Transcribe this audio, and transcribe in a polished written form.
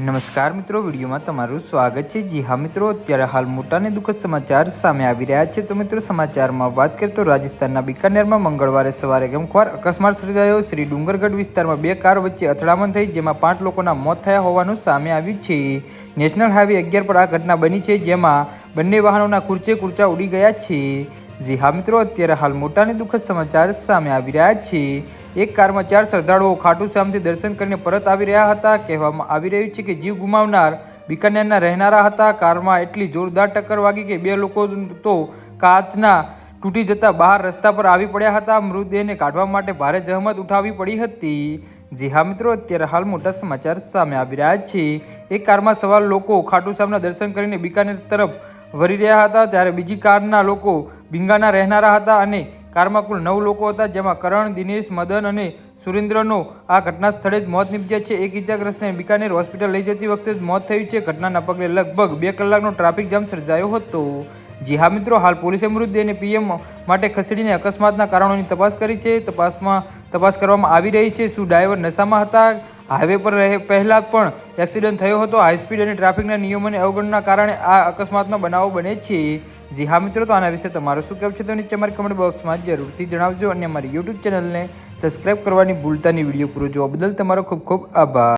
નમસ્કાર મિત્રો, વિડીયોમાં તમારું સ્વાગત છે। જી હા મિત્રો, અત્યારે હાલ મોટા અને દુઃખદ સમાચાર સામે આવી રહ્યા છે। તો મિત્રો, સમાચારમાં વાત કરીએ તો રાજસ્થાનના બિકાનેરમાં મંગળવારે સવારે ગમખ્વાર અકસ્માત સર્જાયો। શ્રી ડુંગરગઢ વિસ્તારમાં બે કાર વચ્ચે અથડામણ થઈ, જેમાં 5 લોકોના મોત થયા હોવાનું સામે આવ્યું છે। નેશનલ હાઈવે 11 પર આ ઘટના બની છે, જેમાં બંને વાહનોના કુરચે કુરચા ઉડી ગયા છે। જી હા મિત્રો, અત્યારે હાલ મોટા અને દુઃખદ સમાચાર સામે આવી રહ્યા છે। એક કારમાં 4 શ્રદ્ધાળુઓ ખાટુ શ્યામથી દર્શન કરીને પરત આવી રહ્યા હતા। કહેવામાં આવી રહ્યું છે કે જીવ ગુમાવનાર બિકાનેરના રહેનારા હતા। કારમાં એટલી જોરદાર ટક્કર વાગી કે 2 લોકો તો કાચના તૂટી જતા બહાર રસ્તા પર આવી પડ્યા હતા। મૃતદેહને કાઢવા માટે ભારે જહેમત ઉઠાવવી પડી હતી। જી હા મિત્રો, અત્યારે હાલ મોટા સમાચાર સામે આવી રહ્યા છે। એક કારમાં સવાર લોકો ખાટુ શ્યામના દર્શન કરીને બિકાનેર તરફ વળી રહ્યા હતા, ત્યારે બીજી કારના લોકો ભીંગાના રહેનારા હતા અને કારમાં કુલ 9 લોકો હતા, જેમાં કરણ, દિનેશ, મદન અને સુરેન્દ્રનો આ ઘટના સ્થળે જ મોત નીપજ્યા છે। એક ઇજાગ્રસ્તને બિકાનેર હોસ્પિટલ લઈ જતી વખતે જ મોત થયું છે। ઘટનાના પગલે લગભગ 2 કલાકનો ટ્રાફિક જામ સર્જાયો હતો। જી હા મિત્રો, હાલ પોલીસે મૃતદેહને પીએમ માટે ખસેડીને અકસ્માતના કારણોની તપાસ કરી છે। તપાસ કરવામાં આવી રહી છે। શું ડ્રાઈવર નશામાં હતા? હાઈવે પર પહેલા પણ એક્સિડન્ટ થયો હતો। હાઈસ્પીડ અને ટ્રાફિકના નિયમોની અવગણના કારણે આ અકસ્માતનો બનાવો બને છે। જી હા મિત્રો, તો આના વિશે તમારું શું કહેવું છે તો નીચે અમારી કમેન્ટ બોક્સમાં જરૂરથી જણાવજો અને અમારી યુટ્યુબ ચેનલને સબસ્ક્રાઈબ કરવાની ભૂલતા નહીં। વિડીયો પૂરો જોવા બદલ તમારો ખૂબ ખૂબ આભાર।